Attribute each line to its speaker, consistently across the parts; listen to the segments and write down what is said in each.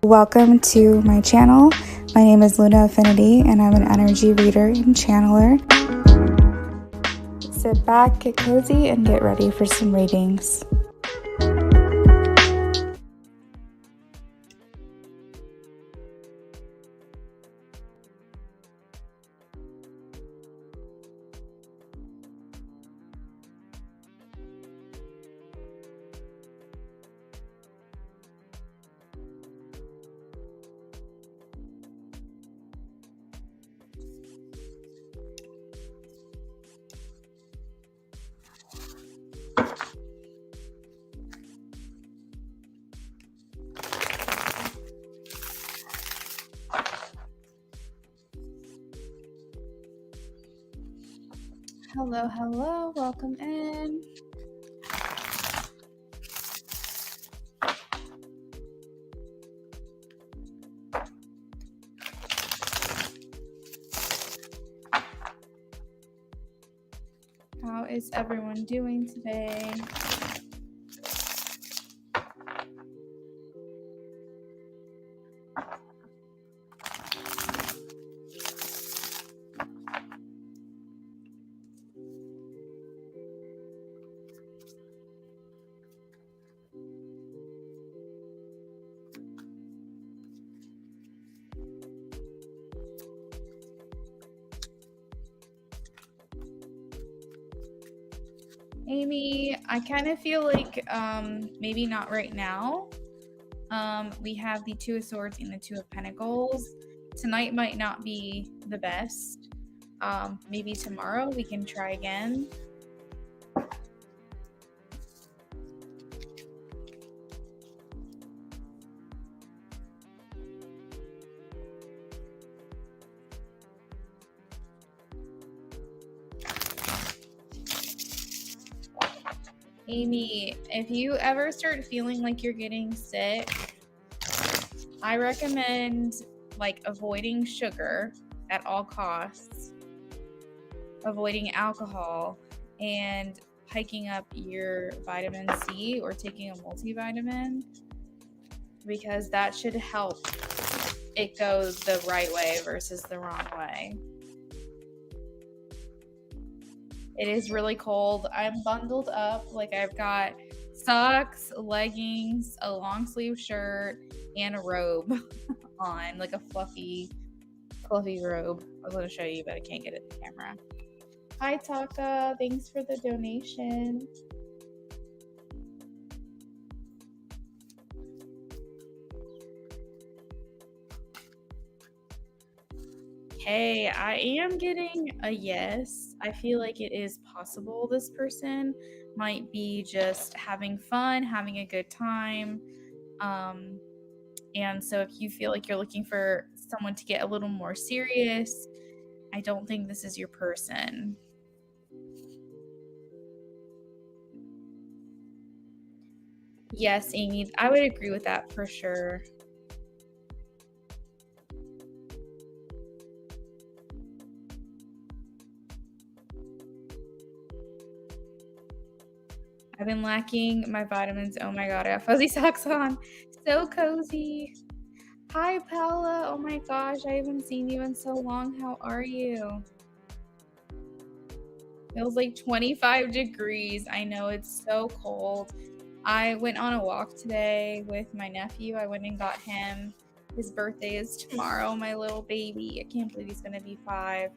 Speaker 1: Welcome to my channel. My name is Luna Affinity and I'm an energy reader and channeler. Sit back, get cozy, and get ready for some readings. Hello, welcome in. How is everyone doing today? Amy, I kind of feel like maybe not right now. We have the Two of Swords and the Two of Pentacles. Tonight might not be the best. Maybe tomorrow we can try again. Amy, if you ever start feeling like you're getting sick, I recommend avoiding sugar at all costs, avoiding alcohol, and hiking up your vitamin C or taking a multivitamin, because that should help it go the right way versus the wrong way. It is really cold. I'm bundled up. I've got socks, leggings, a long sleeve shirt, and a robe on, a fluffy robe. I was going to show you, but I can't get it to the camera. Hi, Taka. Thanks for the donation. Hey, I am getting a yes. I feel like it is possible this person might be just having fun, having a good time. And so if you feel like you're looking for someone to get a little more serious, I don't think this is your person. Yes, Amy, I would agree with that for sure. I've been lacking my vitamins. Oh my god, I have fuzzy socks on. So cozy. Hi, Paula. Oh my gosh, I haven't seen you in so long. How are you? Feels like 25 degrees. I know, it's so cold. I went on a walk today with my nephew. I went and got him. His birthday is tomorrow, my little baby. I can't believe he's going to be 5.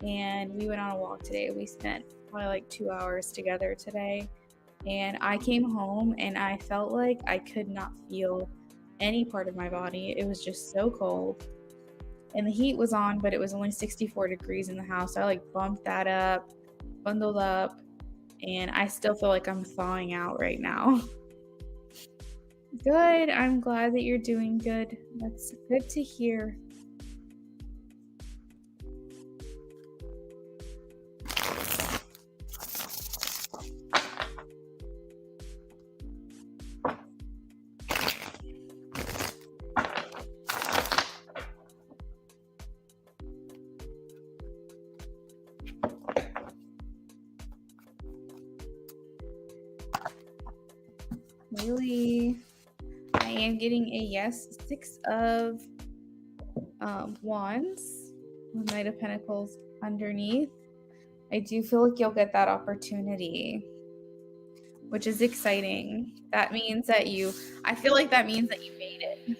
Speaker 1: And we went on a walk today. We spent probably 2 hours together today. And I came home and I felt like I could not feel any part of my body. It was just so cold. And the heat was on, but it was only 64 degrees in the house. So I bumped that up, bundled up, and I still feel like I'm thawing out right now. Good. I'm glad that you're doing good. That's good to hear. Haley. Hi, am getting a yes. 6 of Wands with Knight of Pentacles underneath. I do feel like you'll get that opportunity, which is exciting. That means that I feel like that means that you made it.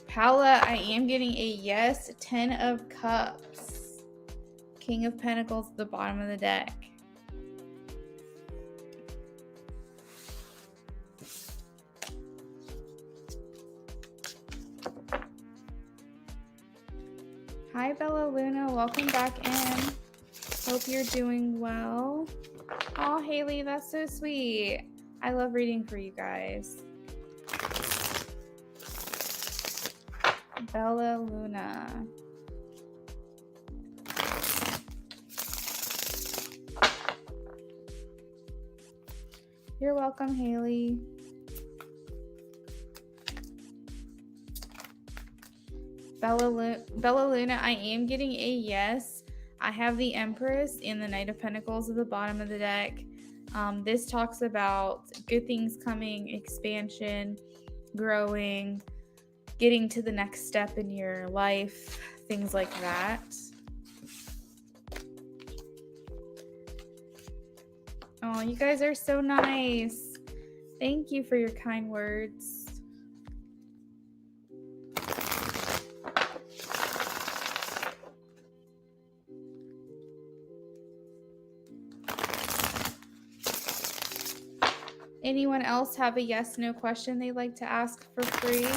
Speaker 1: Paula, I am getting a yes. 10 of Cups. King of Pentacles at the bottom of the deck. Hi, Bella Luna. Welcome back in. Hope you're doing well. Oh, Haley, that's so sweet. I love reading for you guys. Bella Luna. You're welcome, Haley. Bella Luna, I am getting a yes. I have the Empress and the Knight of Pentacles at the bottom of the deck. This talks about good things coming, expansion, growing, getting to the next step in your life, things like that. Oh, you guys are so nice. Thank you for your kind words. Anyone else have a yes, no question they'd like to ask for free?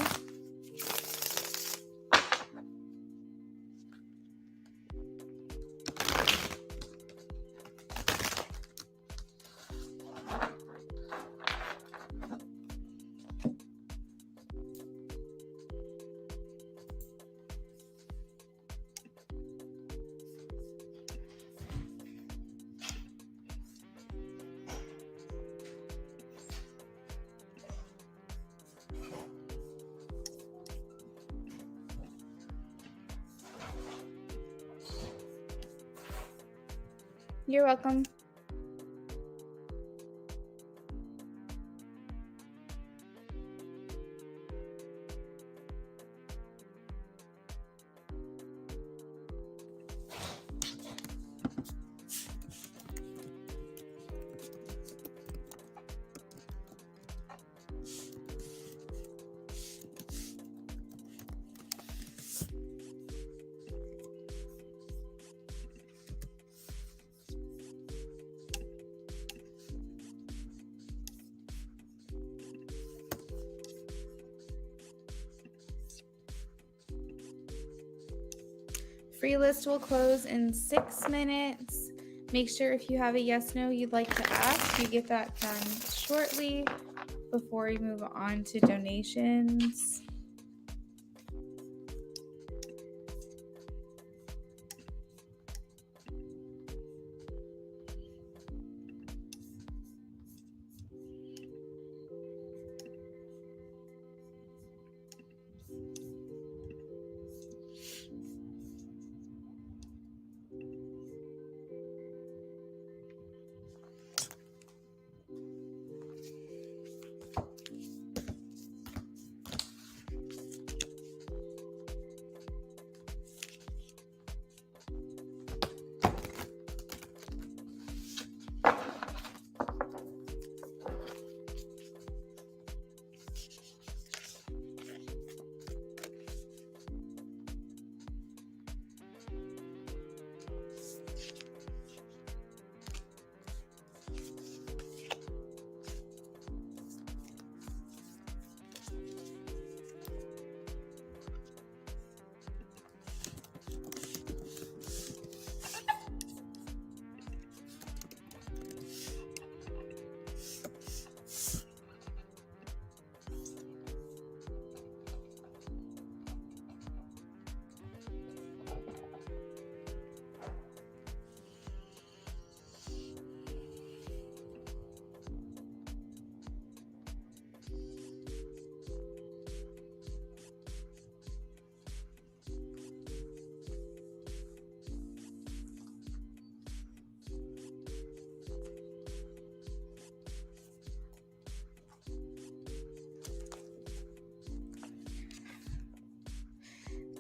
Speaker 1: You're welcome. Free list will close in 6 minutes. Make sure if you have a yes, no you'd like to ask, you get that done shortly before we move on to donations.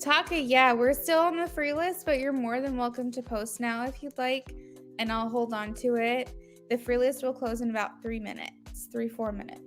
Speaker 1: Taka, yeah, we're still on the free list, but you're more than welcome to post now if you'd like, and I'll hold on to it. The free list will close in about 3 minutes, 4 minutes.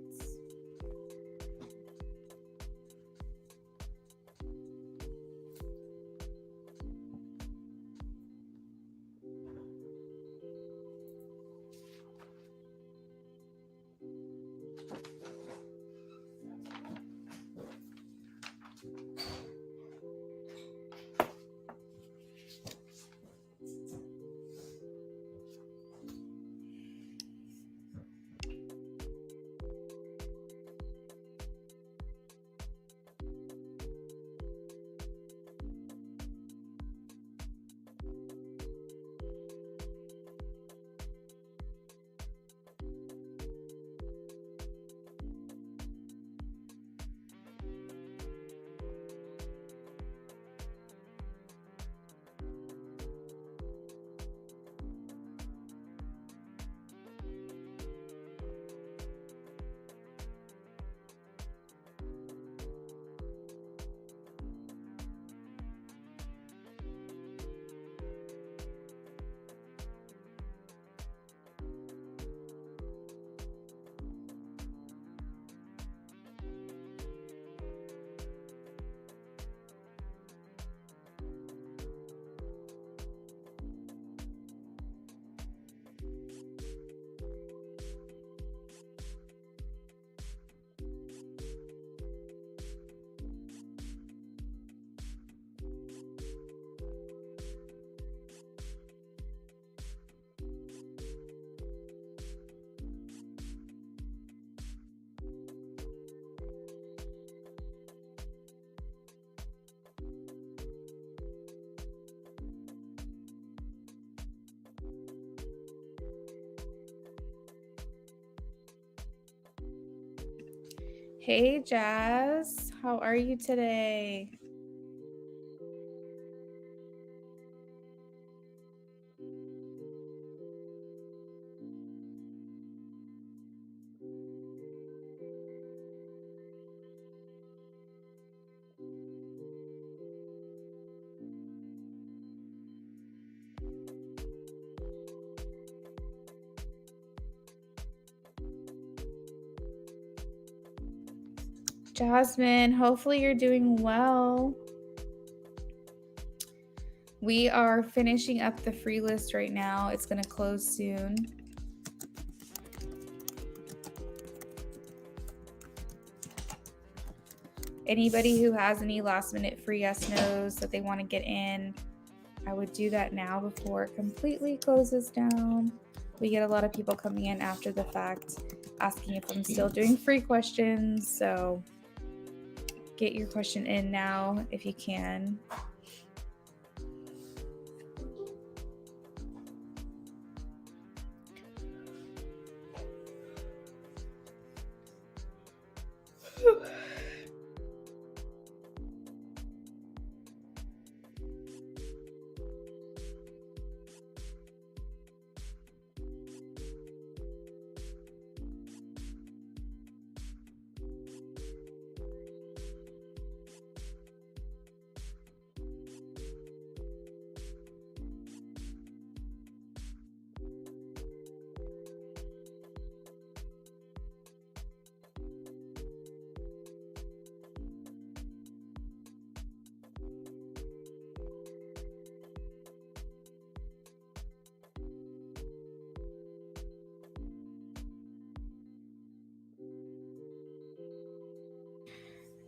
Speaker 1: Hey, Jazz. How are you today? Jasmine, hopefully you're doing well. We are finishing up the free list right now. It's going to close soon. Anybody who has any last minute free yes nos that they want to get in, I would do that now before it completely closes down. We get a lot of people coming in after the fact asking if I'm still doing free questions. So get your question in now if you can.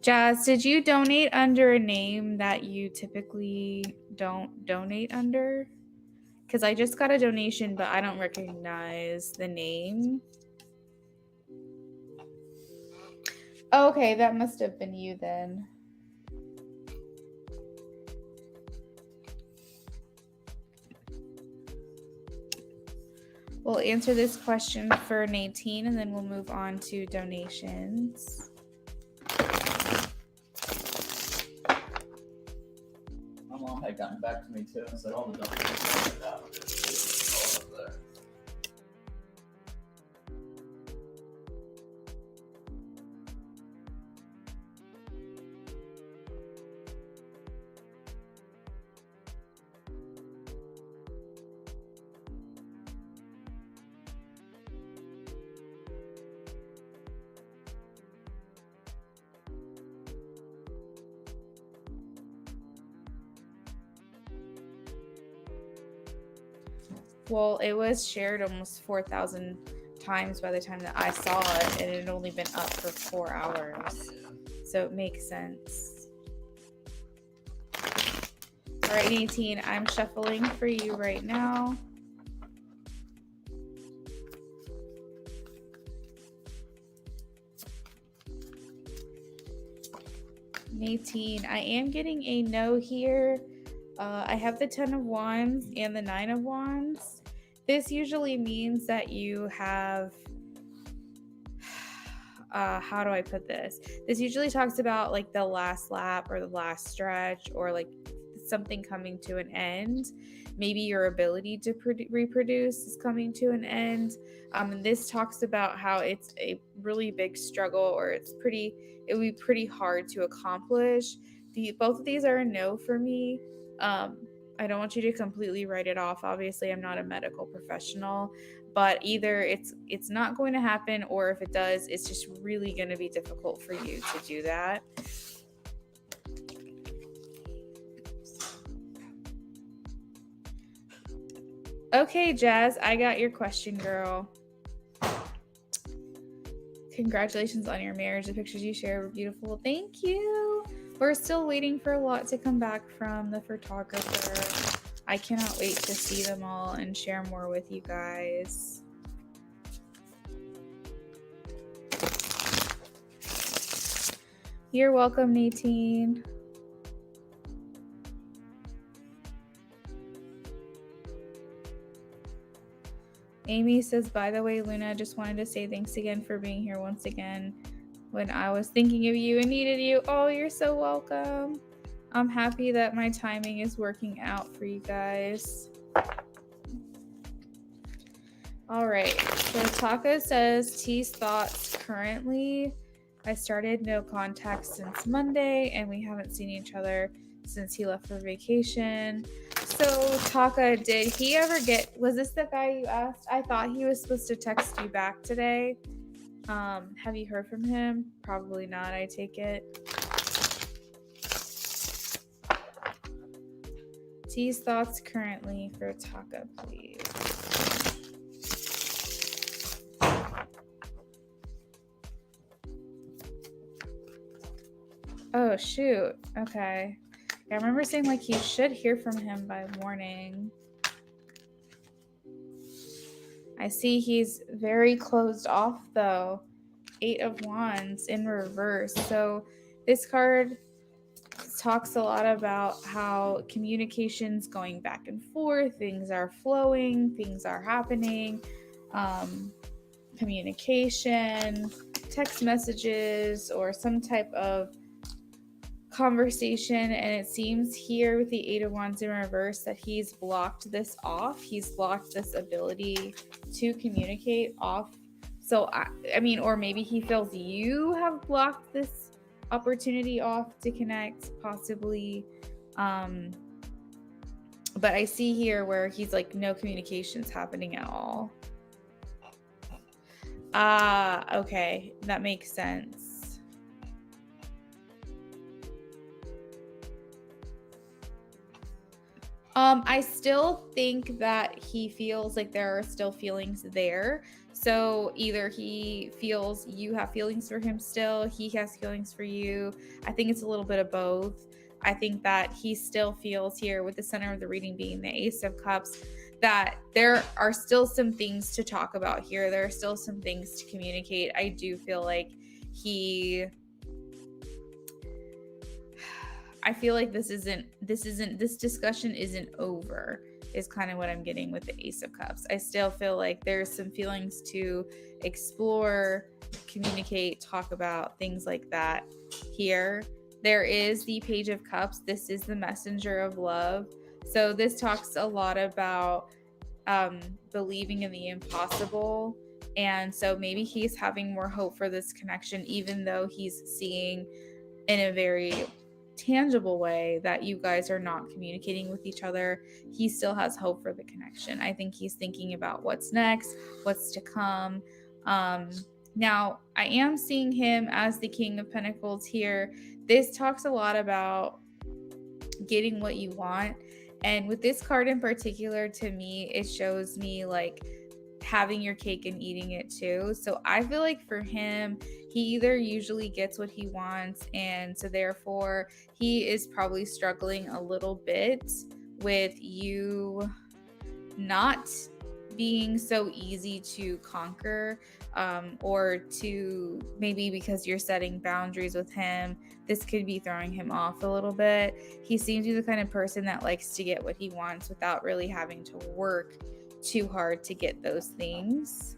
Speaker 1: Jazz, did you donate under a name that you typically don't donate under? Because I just got a donation, but I don't recognize the name. Okay, that must have been you then. We'll answer this question for Nadine, and then we'll move on to donations.
Speaker 2: My mom had gotten back to me too and said all the donations are out. All up there.
Speaker 1: Well, it was shared almost 4,000 times by the time that I saw it, and it had only been up for 4 hours. So it makes sense. All right, 18, I'm shuffling for you right now. Nadine, I am getting a no here. I have the 10 of Wands and the 9 of Wands. This usually means that you have, how do I put this? This usually talks about like the last lap or the last stretch or like something coming to an end. Maybe your ability to reproduce is coming to an end. And this talks about how it's a really big struggle, or it would be pretty hard to accomplish. Both of these are a no for me. I don't want you to completely write it off. Obviously, I'm not a medical professional, but either it's not going to happen, or if it does, it's just really going to be difficult for you to do that. Okay, Jazz, I got your question, girl. Congratulations on your marriage. The pictures you shared were beautiful. Thank you. We're still waiting for a lot to come back from the photographer. I cannot wait to see them all and share more with you guys. You're welcome, Nadine. Amy says, by the way, Luna, just wanted to say thanks again for being here once again when I was thinking of you and needed you. Oh, you're so welcome. I'm happy that my timing is working out for you guys. All right. So Taka says, T's thoughts currently. I started no contact since Monday, and we haven't seen each other since he left for vacation. So Taka, did he ever was this the guy you asked? I thought he was supposed to text you back today. Have you heard from him? Probably not, I take it. T's thoughts currently for Taka, please. Oh, shoot. Okay. Yeah, I remember saying like you should hear from him by morning. I see he's very closed off though. 8 of Wands in reverse. So this card talks a lot about how communication's going back and forth, things are flowing, things are happening, communication, text messages, or some type of conversation. And it seems here with the 8 of Wands in reverse that he's blocked this off. He's blocked this ability to communicate off. So I mean, or maybe he feels you have blocked this opportunity off to connect, possibly. But I see here where he's like, no communications happening at all. Okay, that makes sense. I still think that he feels like there are still feelings there. So either he feels you have feelings for him still, he has feelings for you. I think it's a little bit of both. I think that he still feels here, with the center of the reading being the Ace of Cups, that there are still some things to talk about here. There are still some things to communicate. I do feel like I feel like this discussion isn't over, is kind of what I'm getting with the Ace of Cups. I still feel like there's some feelings to explore, communicate, talk about, things like that here. There is the Page of Cups. This is the messenger of love. So this talks a lot about believing in the impossible. And so maybe he's having more hope for this connection, even though he's seeing in a very tangible way that you guys are not communicating with each other. He still has hope for the connection. I think he's thinking about what's next, what's to come. Now, I am seeing him as the King of Pentacles here. This talks a lot about getting what you want. And with this card in particular, to me, it shows me like having your cake and eating it too. So I feel like for him, he either usually gets what he wants, and so therefore he is probably struggling a little bit with you not being so easy to conquer, or to maybe because you're setting boundaries with him, this could be throwing him off a little bit. He seems to be the kind of person that likes to get what he wants without really having to work too hard to get those things.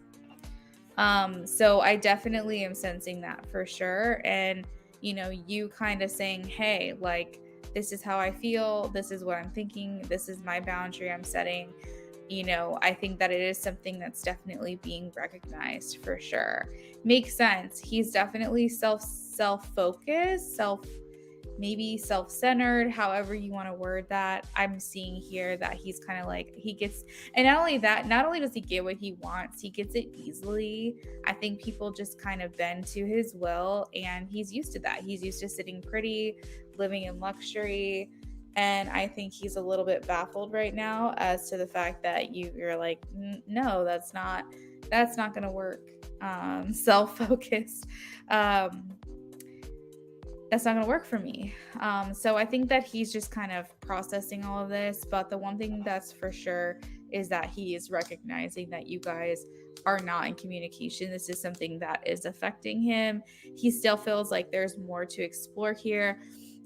Speaker 1: So I definitely am sensing that for sure. And, you kind of saying, hey, like, this is how I feel. This is what I'm thinking. This is my boundary I'm setting. I think that it is something that's definitely being recognized for sure. Makes sense. He's definitely self-focused, maybe self-centered, however you want to word that. I'm seeing here that he's kind of like, he gets, and not only that, not only does he get what he wants, he gets it easily. I think people just kind of bend to his will, and he's used to that. He's used to sitting pretty, living in luxury. And I think he's a little bit baffled right now as to the fact that you're like, no, that's not going to work. Self-focused. That's not going to work for me. So I think that he's just kind of processing all of this. But the one thing that's for sure is that he is recognizing that you guys are not in communication. This is something that is affecting him. He still feels like there's more to explore here.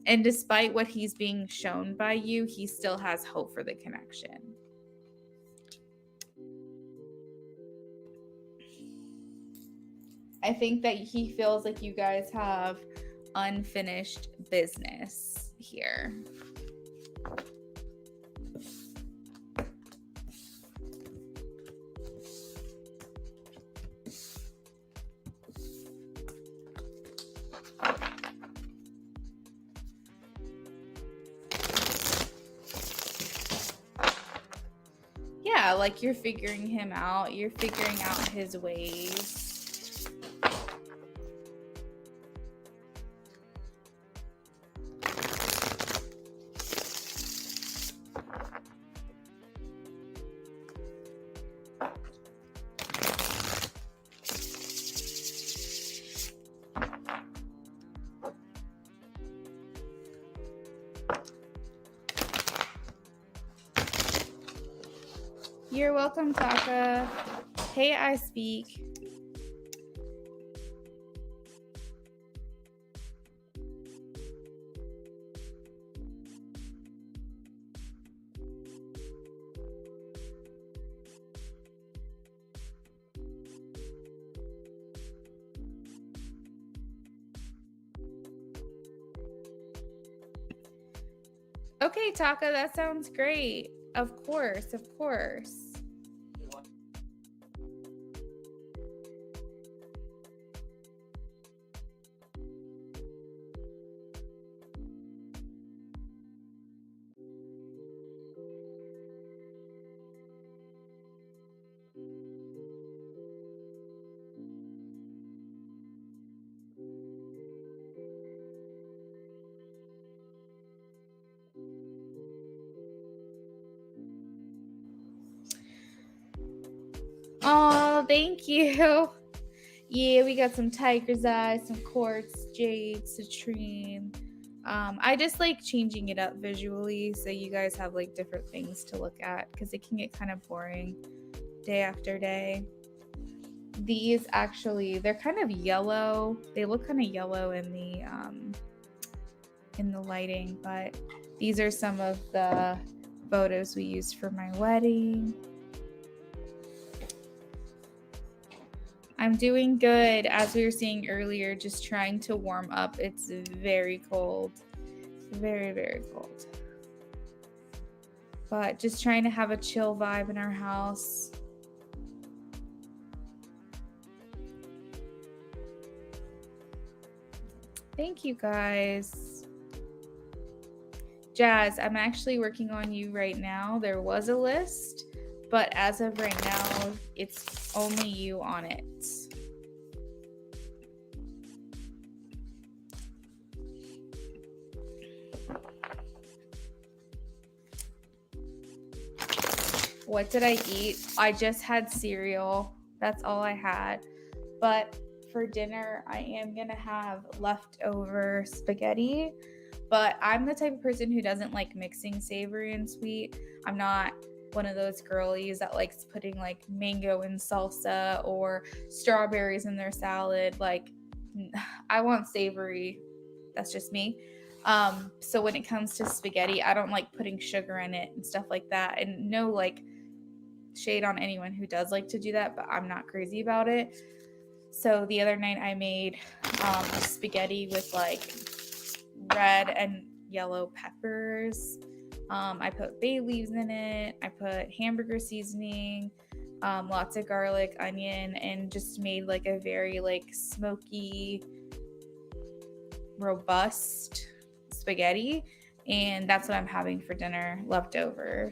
Speaker 1: And despite what he's being shown by you, he still has hope for the connection. I think that he feels like you guys have unfinished business here. Yeah, like you're figuring him out. You're figuring out his ways. You're welcome, Taka. Hey, I speak. Okay, Taka, that sounds great. Of course, of course. Oh, thank you. Yeah, we got some tiger's eye, some quartz, jade, citrine. I just like changing it up visually so you guys have like different things to look at because it can get kind of boring day after day. These actually, they're kind of yellow. They look kind of yellow in the lighting, but these are some of the photos we used for my wedding. I'm doing good. As we were saying earlier, just trying to warm up. It's very cold. Very, very cold. But just trying to have a chill vibe in our house. Thank you, guys. Jazz, I'm actually working on you right now. There was a list, but as of right now, it's only you on it. What did I eat? I just had cereal. That's all I had. But for dinner, I am going to have leftover spaghetti. But I'm the type of person who doesn't like mixing savory and sweet. I'm not one of those girlies that likes putting like mango in salsa or strawberries in their salad. Like, I want savory. That's just me. So when it comes to spaghetti, I don't like putting sugar in it and stuff like that. And no, like, shade on anyone who does like to do that, but I'm not crazy about it. So the other night I made spaghetti with like red and yellow peppers. I put bay leaves in it. I put hamburger seasoning, lots of garlic, onion, and just made like a very like smoky, robust spaghetti. And that's what I'm having for dinner, leftover.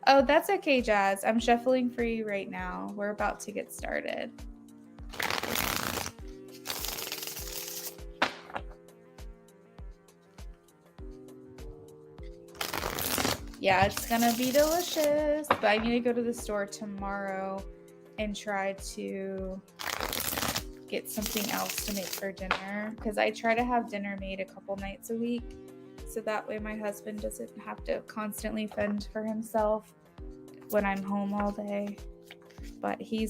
Speaker 1: Oh, that's okay, Jazz. I'm shuffling for you right now. We're about to get started. Yeah, it's gonna be delicious. But I need to go to the store tomorrow and try to get something else to make for dinner, because I try to have dinner made a couple nights a week, so that way my husband doesn't have to constantly fend for himself when I'm home all day. But he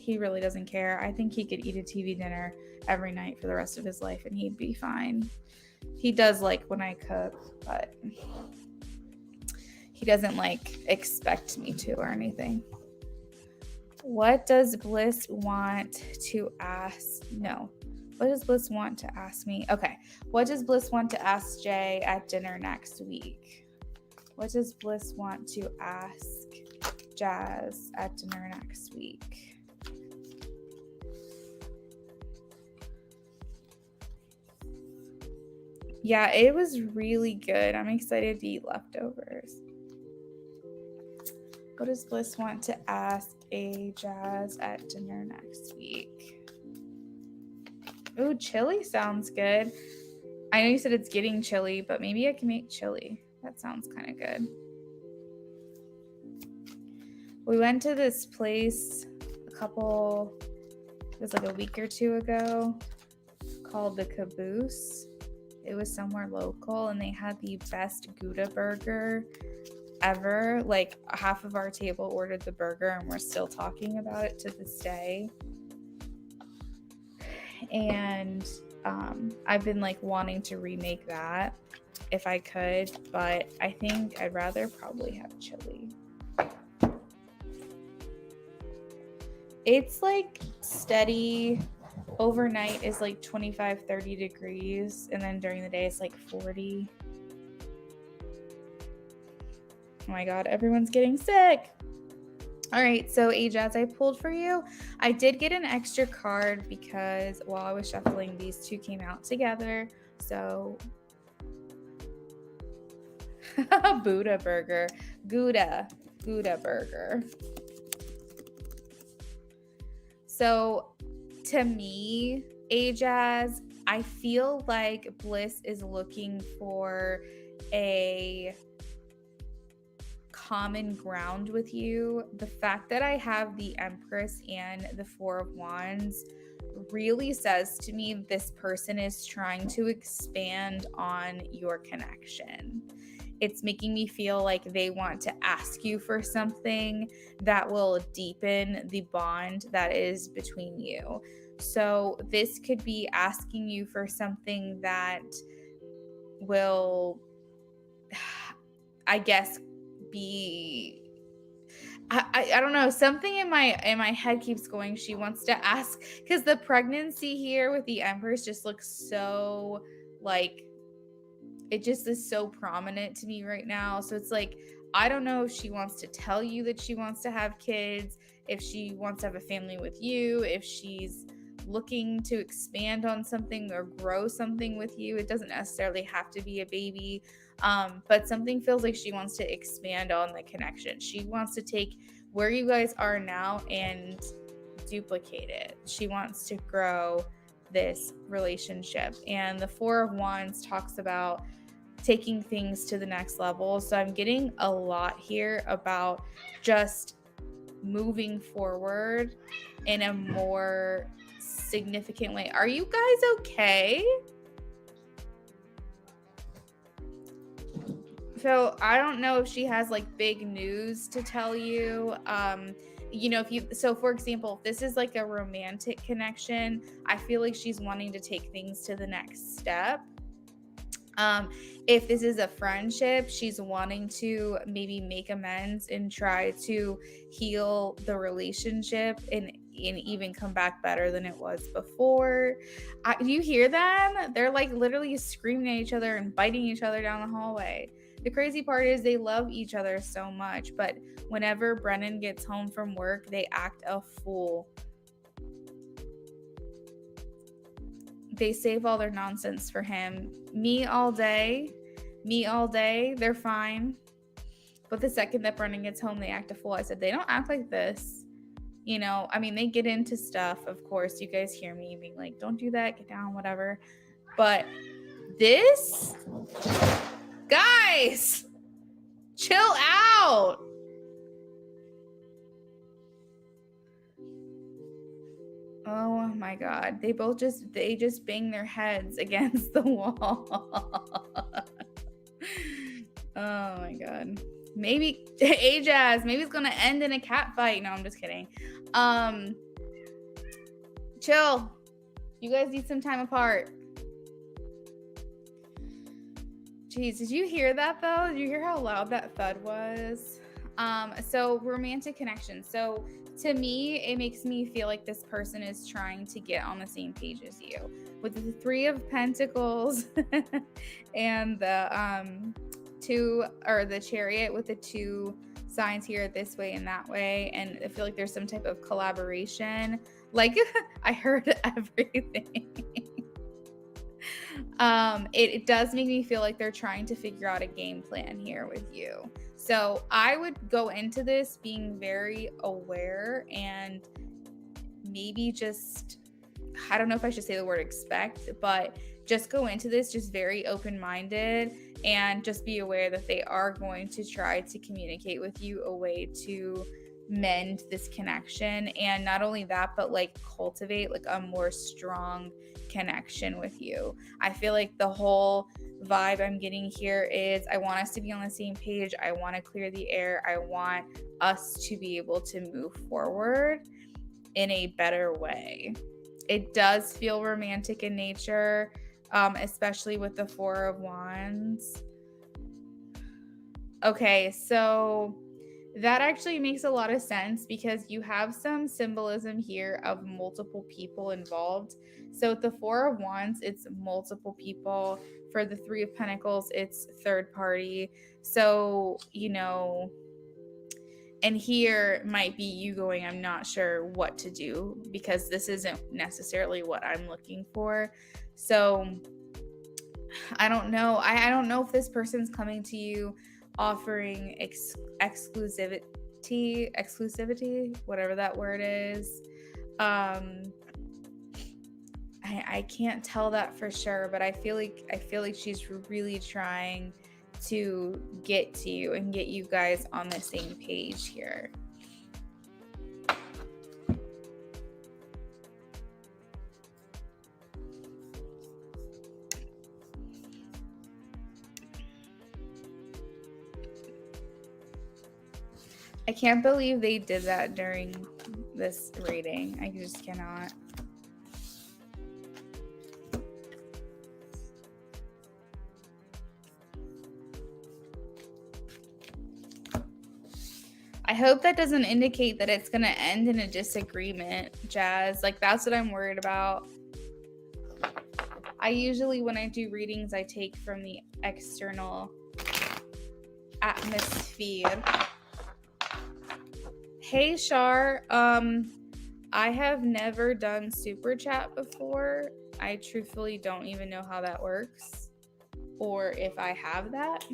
Speaker 1: really doesn't care. I think he could eat a TV dinner every night for the rest of his life and he'd be fine. He does like when I cook, but he doesn't like expect me to or anything. What does Bliss want to ask? No. What does Bliss want to ask me? Okay. What does Bliss want to ask Jay at dinner next week? What does Bliss want to ask Jazz at dinner next week? Yeah, it was really good. I'm excited to eat leftovers. What does Bliss want to ask a Jazz at dinner next week? Ooh, chili sounds good. I know you said it's getting chilly, but maybe I can make chili. That sounds kind of good. We went to this place it was like a week or two ago, called the Caboose. It was somewhere local, and they had the best Gouda burger ever. Like, half of our table ordered the burger, and we're still talking about it to this day. And I've been like wanting to remake that if I could, but I think I'd rather probably have chili. It's like steady. Overnight is like 25, 30 degrees, and then during the day it's like 40. Oh my God, everyone's getting sick. All right, so Ajaz, I pulled for you. I did get an extra card because while I was shuffling, these two came out together. So, Gouda burger. So, to me, Ajaz, I feel like Bliss is looking for a common ground with you. The fact that I have the Empress and the Four of Wands really says to me this person is trying to expand on your connection. It's making me feel like they want to ask you for something that will deepen the bond that is between you. So this could be asking you for something that will, I guess, I don't know, something in my head keeps going. She wants to ask, because the pregnancy here with the Empress just looks so like, it just is so prominent to me right now. So it's like, I don't know if she wants to tell you that she wants to have kids, if she wants to have a family with you, if she's looking to expand on something or grow something with you. It doesn't necessarily have to be a baby, but something feels like she wants to expand on the connection. She wants to take where you guys are now and duplicate it. She wants to grow this relationship. And the Four of Wands talks about taking things to the next level. So I'm getting a lot here about just moving forward in a more significant way. Are you guys okay? So I don't know if she has like big news to tell you. For example, if this is like a romantic connection, I feel like she's wanting to take things to the next step. If this is a friendship, she's wanting to maybe make amends and try to heal the relationship and even come back better than it was before. Do you hear them? They're like literally screaming at each other and biting each other down the hallway. The crazy part is they love each other so much, but whenever Brennan gets home from work, they act a fool. They save all their nonsense for him. Me all day, they're fine. But the second that Brennan gets home, they act a fool. I said, they don't act like this. They get into stuff, of course. You guys hear me being like, don't do that, get down, whatever. But this, guys, chill out. Oh my God. They just bang their heads against the wall. Oh my God. Maybe, hey Jazz, maybe it's gonna end in a cat fight. No, I'm just kidding. Chill. You guys need some time apart. Jeez, did you hear that though? Did you hear how loud that thud was? So romantic connection. So to me, it makes me feel like this person is trying to get on the same page as you. With the Three of Pentacles and the Chariot with the two signs here this way and that way. And I feel like there's some type of collaboration. Like I heard everything. It does make me feel like they're trying to figure out a game plan here with you. So I would go into this being very aware and maybe just, I don't know if I should say the word expect, but just go into this just very open-minded and just be aware that they are going to try to communicate with you a way to mend this connection. And not only that, but like cultivate like a more strong connection with you. I feel like the whole vibe I'm getting here is I want us to be on the same page. I want to clear the air. I want us to be able to move forward in a better way. It does feel romantic in nature, especially with the Four of Wands. Okay, so that actually makes a lot of sense because you have some symbolism here of multiple people involved. So with the Four of Wands, it's multiple people. For the Three of Pentacles, it's third party. So, and here might be you going, I'm not sure what to do because this isn't necessarily what I'm looking for. So I don't know. I don't know if this person's coming to you offering exclusivity, whatever that word is. I can't tell that for sure, but I feel like she's really trying to get to you and get you guys on the same page here. I can't believe they did that during this reading. I just cannot. I hope that doesn't indicate that it's going to end in a disagreement, Jazz. Like, that's what I'm worried about. I usually, when I do readings, I take from the external atmosphere. Hey, Shar. I have never done super chat before. I truthfully don't even know how that works or if I have that.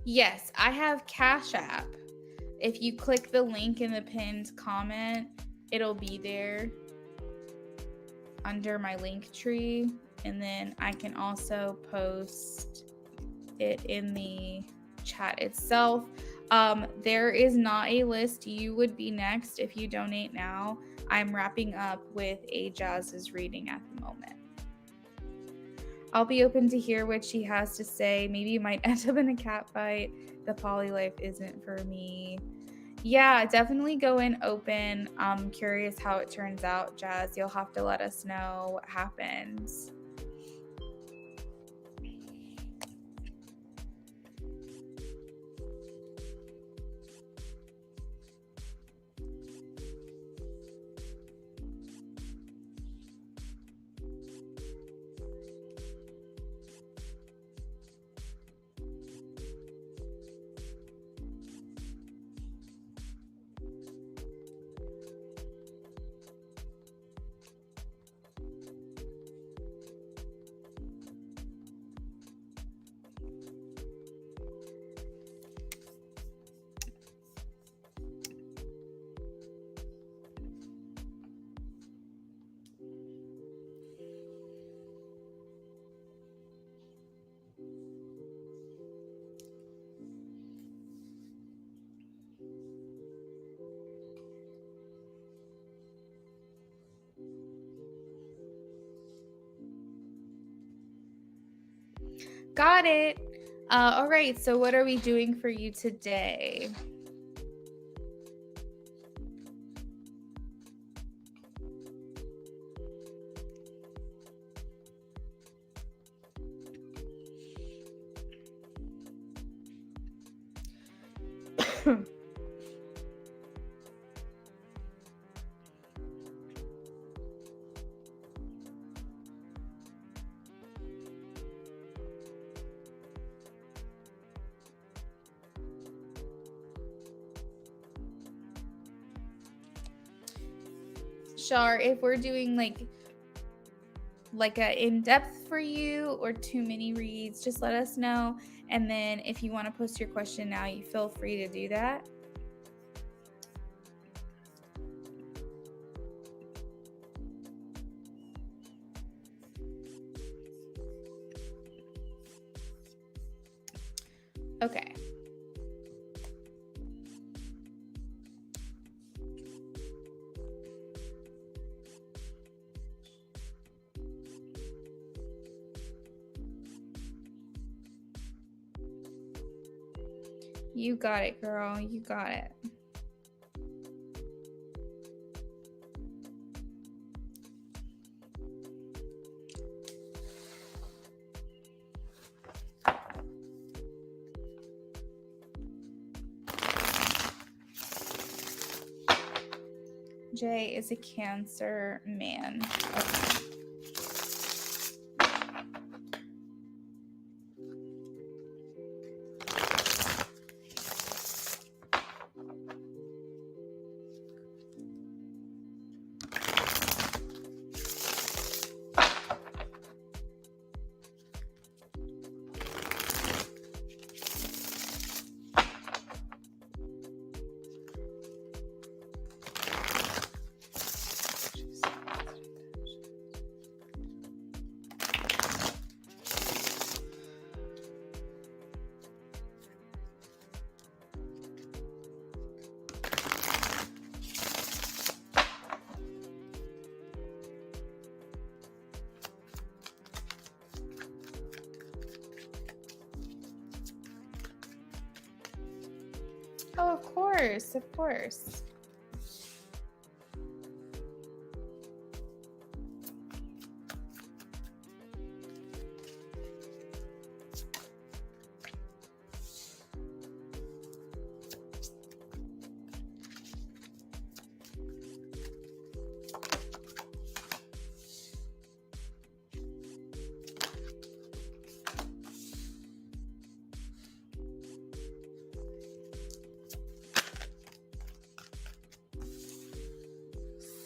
Speaker 1: Yes, I have Cash App. If you click the link in the pinned comment, it'll be there under my link tree. And then I can also post it in the chat itself. There is not a list. You would be next if you donate now. I'm wrapping up with A Jazz's reading at the moment. I'll be open to hear what she has to say. Maybe you might end up in a cat fight. The poly life isn't for me. Yeah, definitely go in open. I'm curious how it turns out, Jazz. You'll have to let us know what happens. Got it. All right, so what are we doing for you today? Shar, if we're doing like a in-depth for you or too many reads, just let us know. And then if you want to post your question now, you feel free to do that. Okay. You got it, girl. You got it. Jay is a Cancer man. Okay. Oh, of course, of course.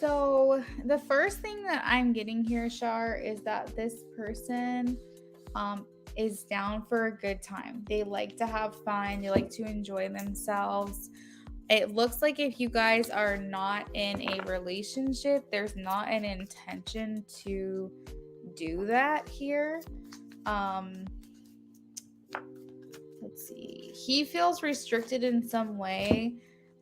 Speaker 1: So the first thing that I'm getting here, Shar, is that this person is down for a good time. They like to have fun, they like to enjoy themselves. It looks like if you guys are not in a relationship, there's not an intention to do that here. Let's see. He feels restricted in some way.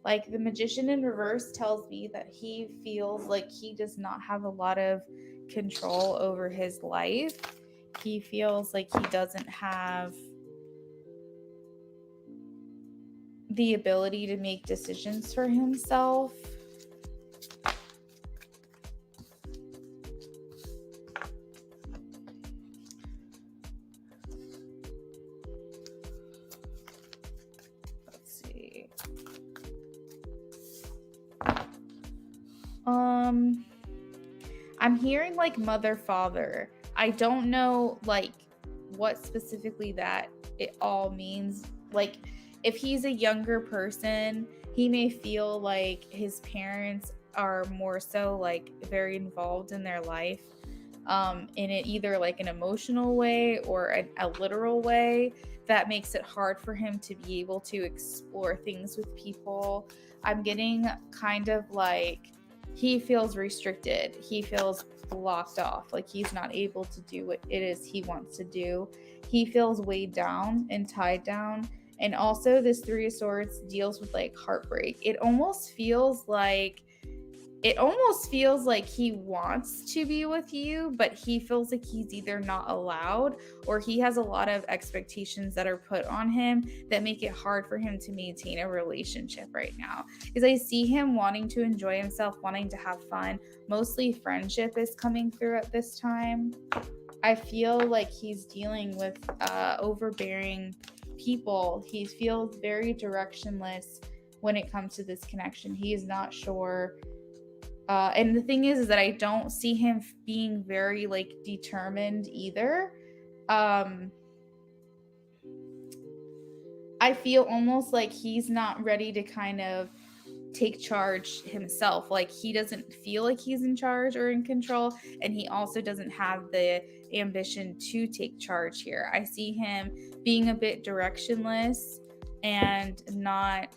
Speaker 1: Like the magician in reverse tells me that he feels like he does not have a lot of control over his life. He feels like he doesn't have the ability to make decisions for himself. Let's see. I'm hearing like mother, father. I don't know like what specifically that it all means. Like if he's a younger person, he may feel like his parents are more so like very involved in their life, in it either like an emotional way or a literal way that makes it hard for him to be able to explore things with people. I'm getting kind of like he feels restricted. He feels blocked off, like he's not able to do what it is he wants to do. He feels weighed down and tied down. And also, this Three of Swords deals with like heartbreak. It almost feels like he wants to be with you, but he feels like he's either not allowed or he has a lot of expectations that are put on him that make it hard for him to maintain a relationship right now. Because I see him wanting to enjoy himself, wanting to have fun. Mostly friendship is coming through at this time. I feel like he's dealing with overbearing people. He feels very directionless when it comes to this connection. He is not sure. And the thing is that I don't see him being very like determined either. I feel almost like he's not ready to kind of take charge himself. Like he doesn't feel like he's in charge or in control, and he also doesn't have the ambition to take charge here. I see him being a bit directionless and not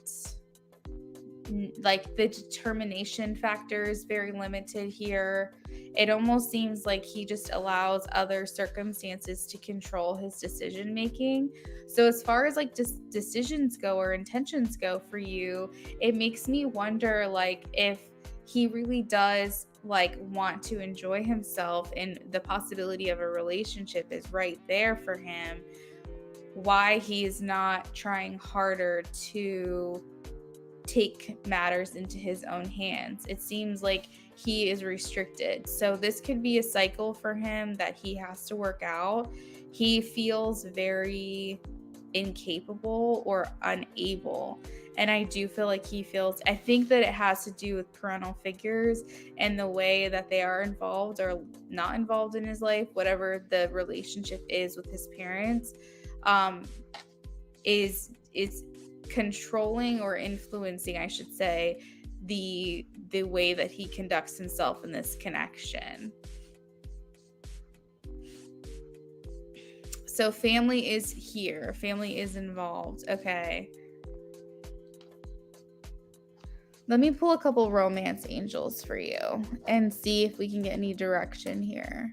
Speaker 1: like the determination factor is very limited here. It almost seems like he just allows other circumstances to control his decision making. So as far as like decisions go or intentions go for you, it makes me wonder like if he really does like want to enjoy himself and the possibility of a relationship is right there for him, why he's not trying harder to take matters into his own hands. It seems like he is restricted. So this could be a cycle for him that he has to work out. He feels very incapable or unable. And I do feel like I think that it has to do with parental figures and the way that they are involved or not involved in his life, whatever the relationship is with his parents, is controlling or influencing, I should say, the way that he conducts himself in this connection. So family is here. Family is involved. Okay. Let me pull a couple romance angels for you and see if we can get any direction here.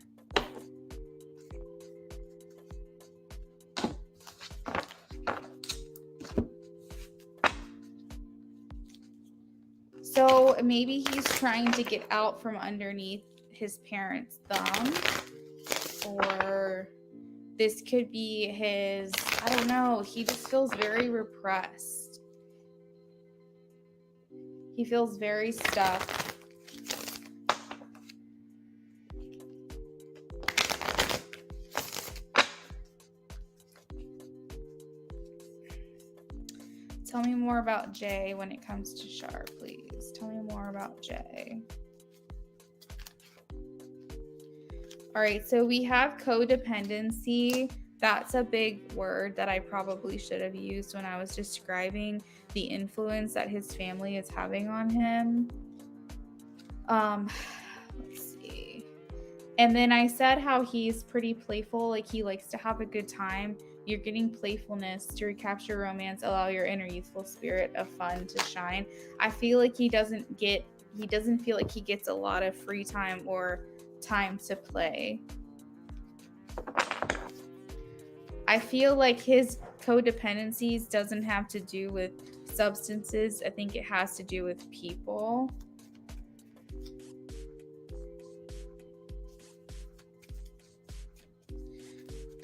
Speaker 1: So maybe he's trying to get out from underneath his parents' thumb, or this could be I don't know, he just feels very repressed. He feels very stuck. Tell me more about Jay when it comes to Shar, please. Tell me more about Jay. All right, so we have codependency. That's a big word that I probably should have used when I was describing the influence that his family is having on him. Let's see. And then I said how he's pretty playful, like he likes to have a good time. You're getting playfulness to recapture romance, allow your inner youthful spirit of fun to shine. I feel like he doesn't feel like he gets a lot of free time or time to play. I feel like his codependencies doesn't have to do with substances. I think it has to do with people.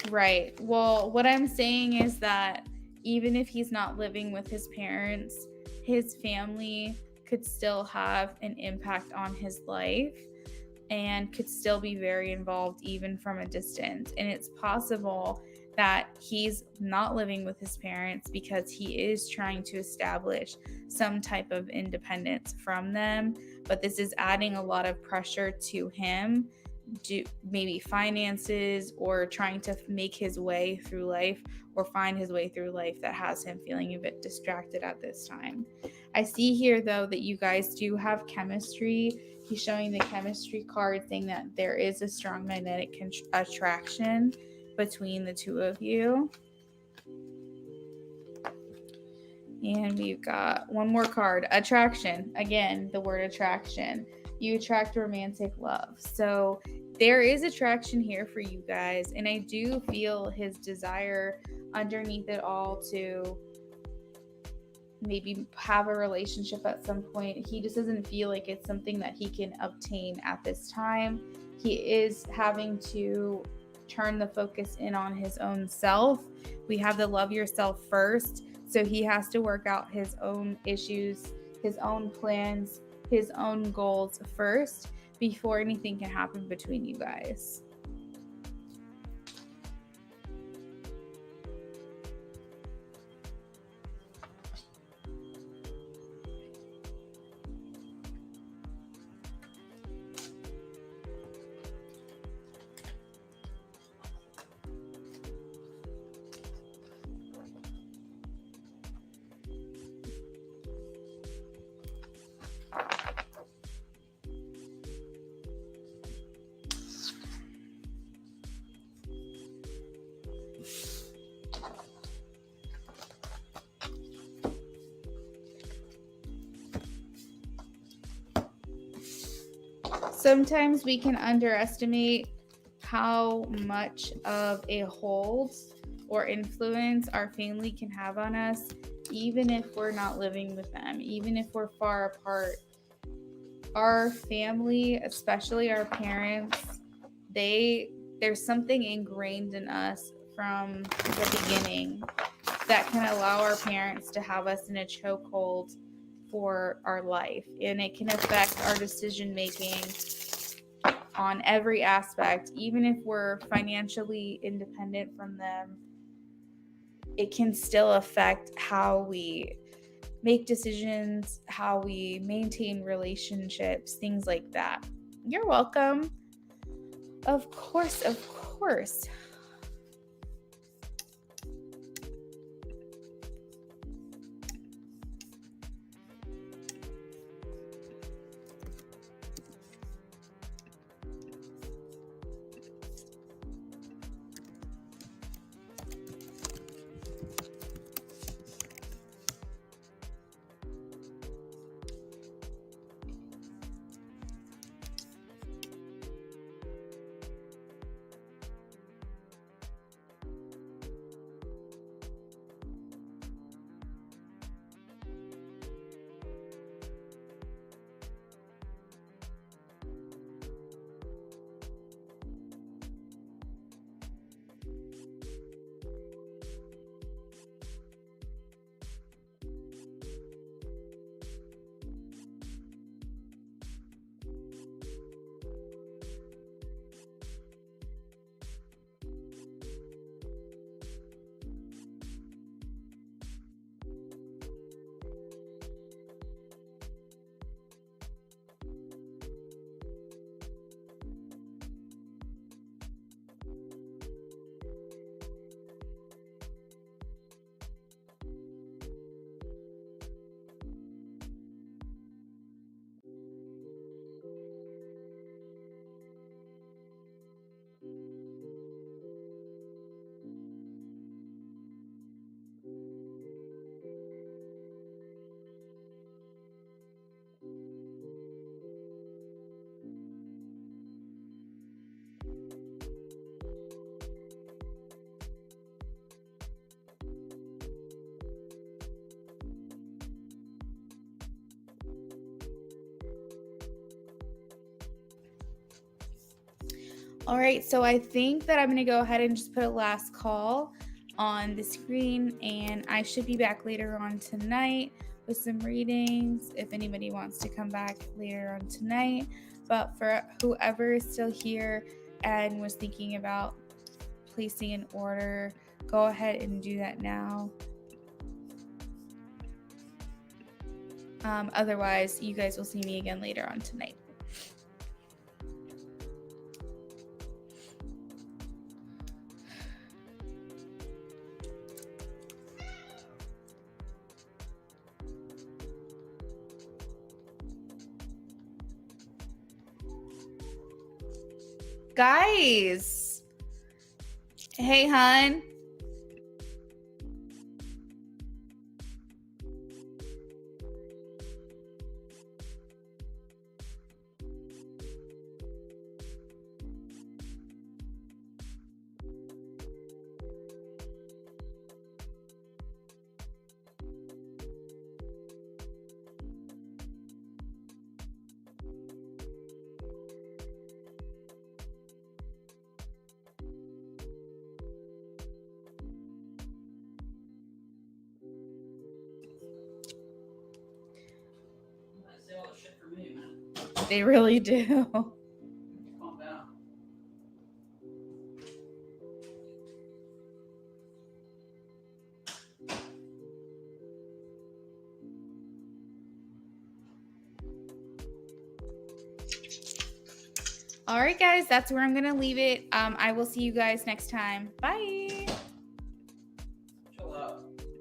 Speaker 1: Right. Well, what I'm saying is that even if he's not living with his parents, his family could still have an impact on his life and could still be very involved even from a distance. And it's possible that he's not living with his parents because he is trying to establish some type of independence from them, but this is adding a lot of pressure to him, maybe finances or trying to make his way through life or find his way through life, that has him feeling a bit distracted at this time. I see here though that you guys do have chemistry. He's showing the chemistry card saying that there is a strong magnetic attraction between the two of you. And we've got one more card, attraction. Again, the word attraction. You attract romantic love. So there is attraction here for you guys. And I do feel his desire underneath it all to maybe have a relationship at some point. He just doesn't feel like it's something that he can obtain at this time. He is having to turn the focus in on his own self. We have the love yourself first. So he has to work out his own issues, his own plans, his own goals first before anything can happen between you guys. Sometimes we can underestimate how much of a hold or influence our family can have on us, even if we're not living with them, even if we're far apart. Our family, especially our parents, there's something ingrained in us from the beginning that can allow our parents to have us in a chokehold for our life, and it can affect our decision making on every aspect. Even if we're financially independent from them, it can still affect how we make decisions, how we maintain relationships, things like that. You're welcome. Of course, of course. All right, so I think that I'm going to go ahead and just put a last call on the screen, and I should be back later on tonight with some readings if anybody wants to come back later on tonight. But for whoever is still here and was thinking about placing an order, go ahead and do that now. Otherwise, you guys will see me again later on tonight. Guys, hey, hun.
Speaker 2: Say all that shit for me, man.
Speaker 1: They really do.
Speaker 2: Calm down.
Speaker 1: All right, guys, that's where I'm going to leave it. I will see you guys next time. Bye.